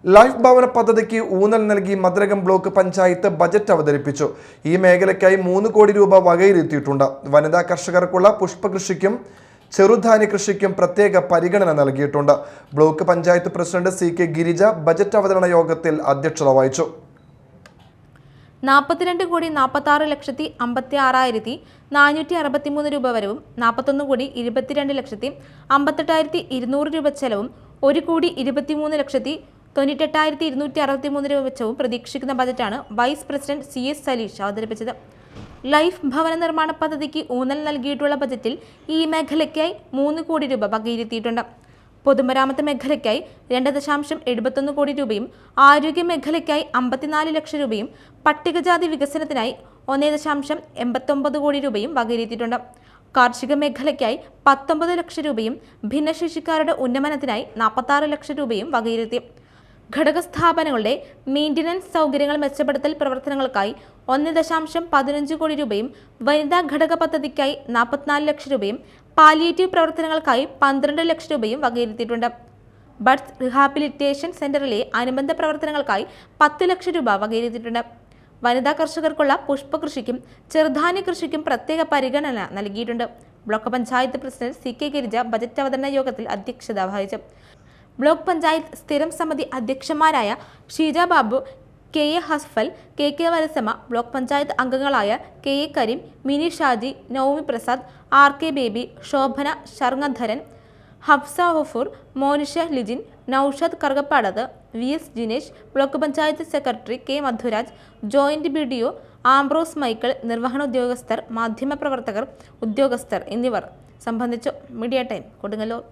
Life ഭവന പദ്ധതിക്ക് ഊന്നൽ നൽകി മതിലകം ബ്ലോക്ക് പഞ്ചായത്ത് ബജറ്റ് അവതരിപ്പിച്ചു. ഈ മേഖലയ്ക്കായി 3 കോടി രൂപ വകയിരുത്തിയിട്ടുണ്ട്. വനിതാ കർഷകർക്കുള്ള പുഷ്പകൃഷിക്കും ചെറുധാന്യ കൃഷിക്കും പ്രത്യേക പരിഗണന നൽകിയിട്ടുണ്ട്. Block panchayat president CK Girija budget അവതരണ യോഗത്തിൽ അധ്യക്ഷത വഹിച്ചു. 42,46,56,463 രൂപ വരവും 41,22,58,200 രൂപ ചെലവും 1,23,98,263 രൂപ വെച്ചവും പ്രതീക്ഷിക്കുന്ന ബജറ്റാണ് വൈസ് പ്രസിഡന്റ് CS സലീഷ് അവതരിപ്പിച്ചത്. ലൈഫ് ഭവന നിർമ്മാണ പദ്ധതിക്ക് ഊന്നൽ നൽകിയിട്ടുള്ള ബജറ്റിൽ ഈ മേഖലയ്ക്കായി 3 കോടി രൂപ വകയിരുത്തിയിട്ടുണ്ട്. പൊതുമരാമത്ത് മേഖലയ്ക്കായി 2.71 കോടി രൂപയും ആരോഗ്യ മേഖലയ്ക്കായി 54 ലക്ഷം രൂപയും പട്ടികജാതി വികസനത്തിനായി 1.89 കോടി രൂപയും വകയിരുത്തിയിട്ടുണ്ട്. കാർഷിക മേഖലയ്ക്കായി 19 ലക്ഷം രൂപയും ഭിന്നശേഷിക്കാരുടെ ഉന്നമനത്തിനായി 46 ലക്ഷം രൂപയും വകയിരുത്തി. ഘടക സ്ഥാപനങ്ങളുടെ മെയിൻ്റനൻസ് സൗകര്യങ്ങൾ മെച്ചപ്പെടുത്തൽ പ്രവർത്തനങ്ങൾക്കായി 1.15 കോടി രൂപയും വനിതാ ഘടക പദ്ധതിക്കായി 44 ലക്ഷം രൂപയും പാലിയേറ്റീവ് പ്രവർത്തനങ്ങൾക്കായി 12 ലക്ഷം രൂപയും വകയിരുത്തിയിട്ടുണ്ട്. ബഡ്സ് റീഹാബിലിറ്റേഷൻ സെന്ററിലെ അനുബന്ധ പ്രവർത്തനങ്ങൾക്കായി 10 ലക്ഷം രൂപ വകയിരുത്തിയിട്ടുണ്ട്. വനിതാ കർഷകർക്കുള്ള പുഷ്പകൃഷിക്കും ചെറുധാന്യ കൃഷിക്കും പ്രത്യേക പരിഗണന നൽകിയിട്ടുണ്ട്. Block panchayat president CK Girija budget അവതരണ യോഗത്തിൽ അധ്യക്ഷത വഹിച്ചു. ബ്ലോക്ക് പഞ്ചായത്ത് സ്ഥിരം സമിതി അധ്യക്ഷന്മാരായ Sheeja Babu, KA Hasfal, KK Varasamma, block panchayat അംഗങ്ങളായ KA Karim, Mini Shaji, Naumi Prasad, RK Baby, Shobhana Sharngadharan, Hafsa Hufoor, Monisha Lijin, Naushad Karukappadath, VS Jinesh, block panchayat secretary K Madhuraj, joint BDO Ambrose Michael, നിർവഹണ ഉദ്യോഗസ്ഥർ, മാധ്യമപ്രവർത്തകർ, ഉദ്യോഗസ്ഥർ എന്നിവർ സംബന്ധിച്ചു. Media time Kodungallur.